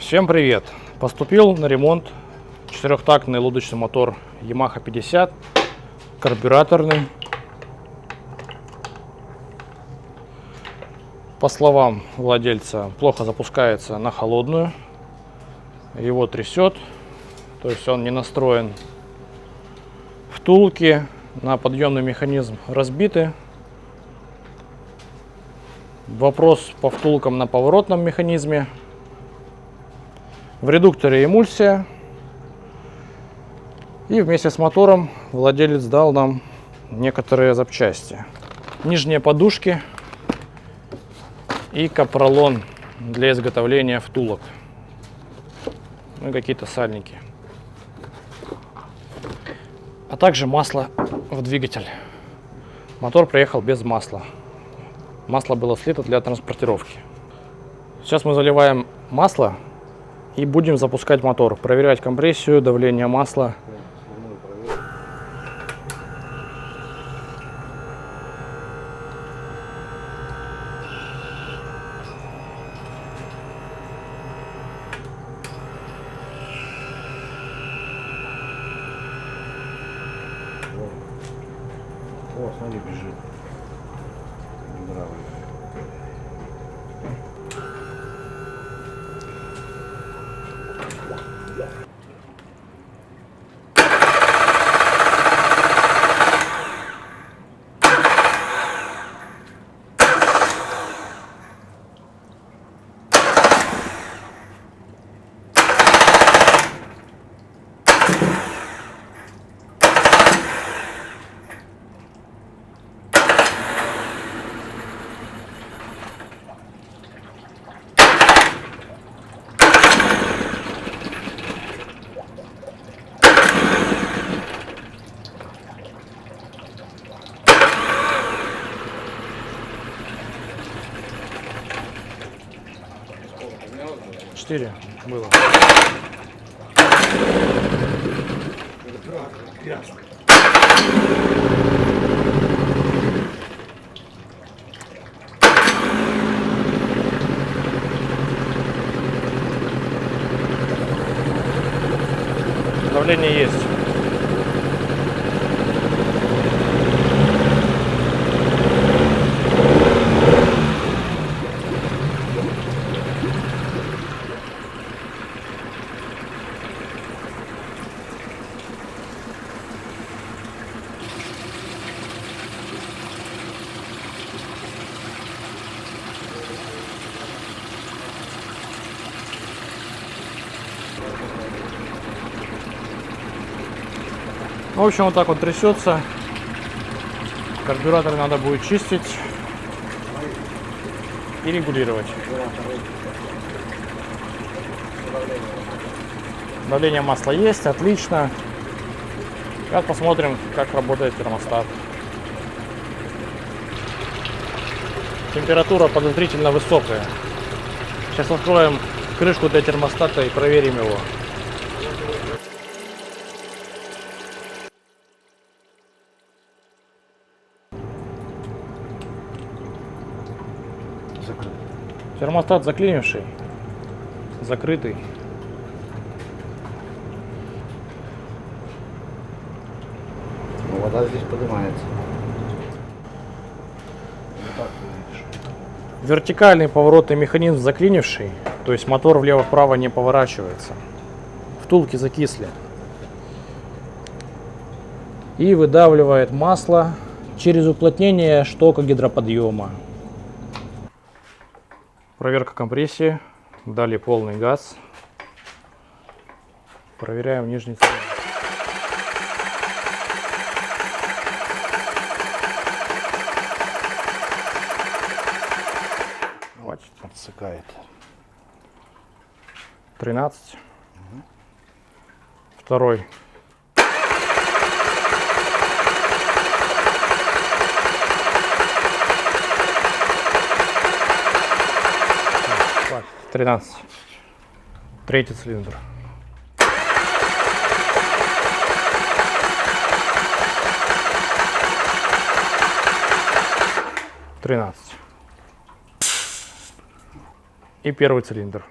Всем привет! Поступил на ремонт четырехтактный лодочный мотор Yamaha 50, карбюраторный. По словам владельца, плохо запускается на холодную, его трясет, то есть он не настроен. Втулки на подъемный механизм разбиты. Вопрос по втулкам на поворотном механизме. В редукторе эмульсия. И вместе с мотором владелец дал нам некоторые запчасти. Нижние подушки и капролон для изготовления втулок. Ну и какие-то сальники. А также масло в двигатель. Мотор приехал без масла. Масло было слито для транспортировки. Сейчас мы заливаем масло и будем запускать мотор, проверять компрессию, давление масла. О, смотри, бежит. Бравый. Четыре было. Давление есть. В общем, вот так вот трясется. Карбюратор надо будет чистить и регулировать. Давление масла есть, отлично. Сейчас посмотрим, как работает термостат. Температура подозрительно высокая. Сейчас откроем крышку для термостата и проверим его. Термостат заклинивший, закрытый. Вода здесь поднимается. Вот так видишь. Вертикальный поворотный механизм заклинивший, то есть мотор влево-вправо не поворачивается. Втулки закисли. И выдавливает масло через уплотнение штока гидроподъема. Проверка компрессии. Дали полный газ. Проверяем нижний цилиндр. Хватит, отсыкает. 13. Второй. Хватит. 13. Третий цилиндр. И первый цилиндр.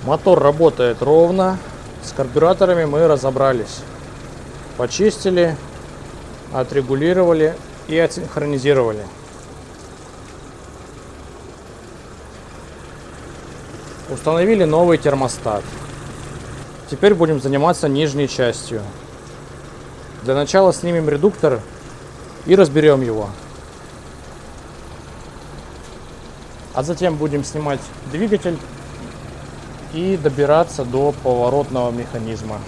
Мотор работает ровно. С карбюраторами мы разобрались. Почистили, отрегулировали и отсинхронизировали. Установили новый термостат. Теперь будем заниматься нижней частью. Для начала снимем редуктор и разберем его. А затем будем снимать двигатель и добираться до поворотного механизма.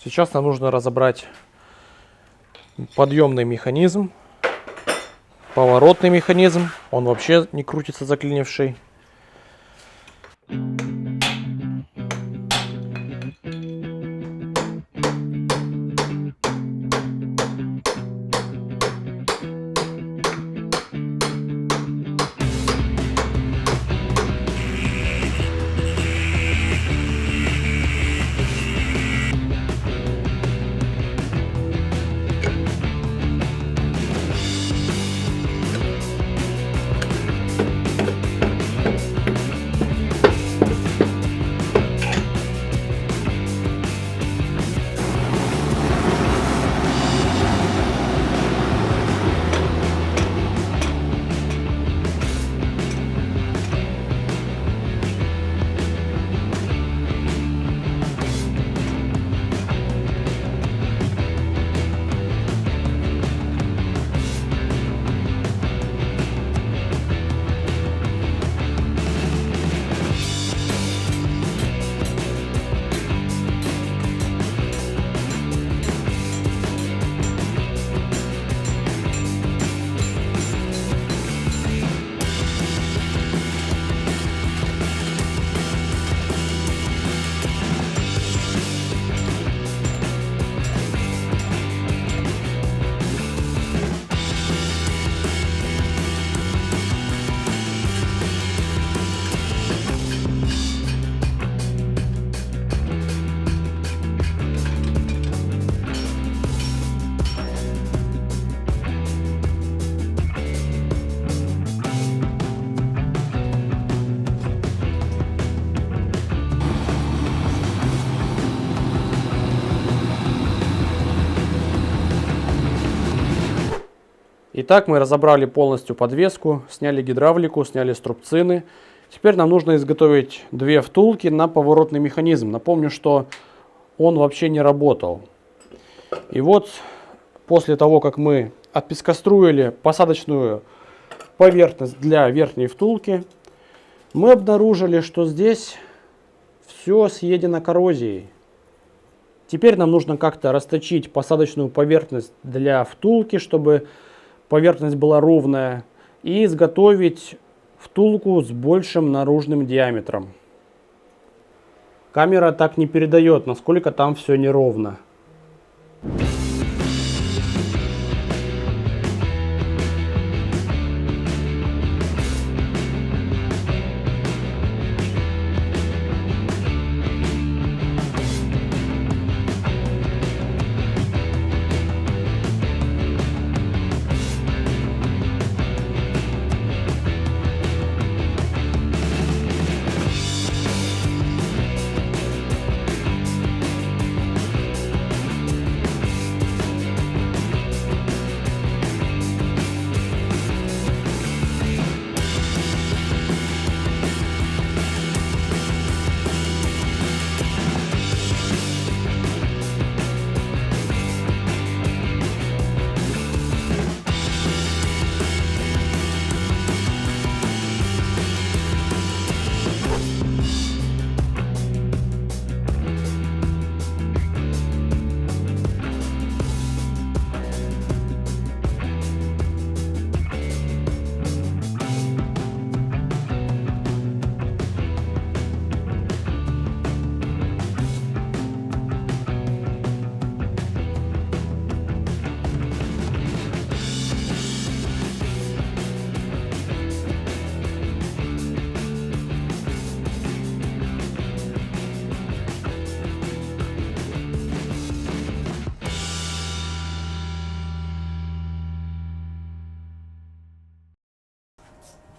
Сейчас нам нужно разобрать подъемный механизм, поворотный механизм. Он вообще не крутится заклинивший. Итак, мы разобрали полностью подвеску, сняли гидравлику, сняли струбцины. Теперь нам нужно изготовить две втулки на поворотный механизм. Напомню, что он вообще не работал. И вот после того, как мы отпескоструили посадочную поверхность для верхней втулки, мы обнаружили, что здесь все съедено коррозией. Теперь нам нужно как-то расточить посадочную поверхность для втулки, чтобы поверхность была ровная, и изготовить втулку с большим наружным диаметром. Камера так не передает, насколько там все неровно.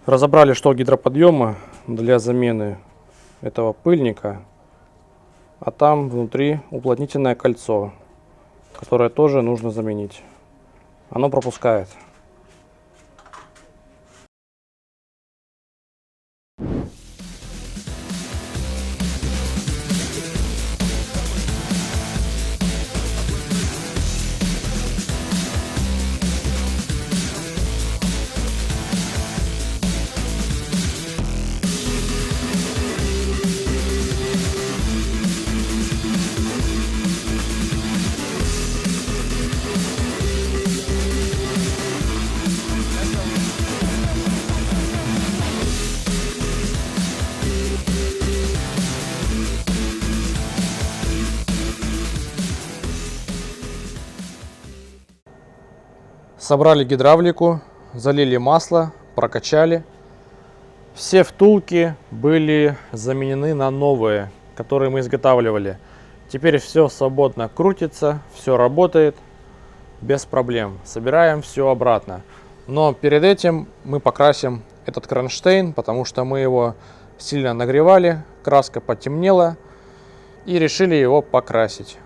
Разобрали шток гидроподъема для замены этого пыльника, а там внутри уплотнительное кольцо, которое тоже нужно заменить. Оно пропускает. Собрали гидравлику, залили масло, прокачали. Все втулки были заменены на новые, которые мы изготавливали. Теперь все свободно крутится, все работает без проблем. Собираем все обратно. Но перед этим мы покрасим этот кронштейн, потому что мы его сильно нагревали, краска потемнела и решили его покрасить.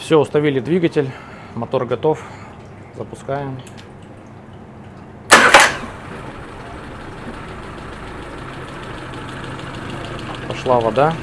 Все, установили двигатель, мотор готов. Запускаем. Пошла вода.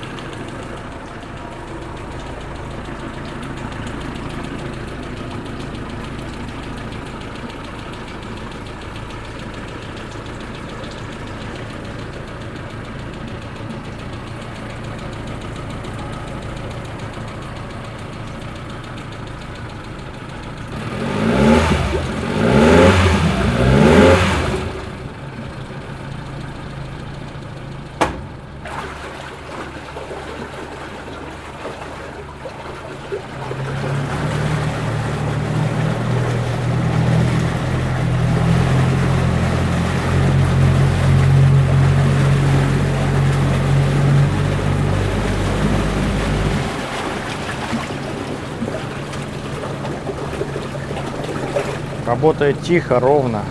Работает тихо, ровно.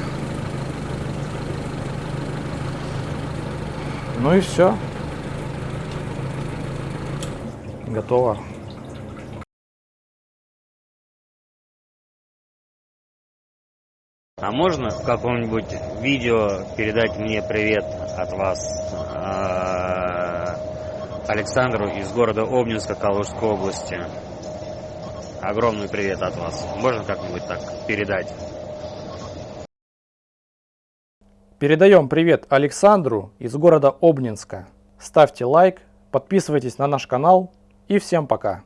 Ну и все. Готово. А можно в каком-нибудь видео передать мне привет от вас, Александру из города Обнинска Калужской области? Огромный привет от вас. Можно как-нибудь так передать? Передаем привет Александру из города Обнинска. Ставьте лайк, подписывайтесь на наш канал и всем пока.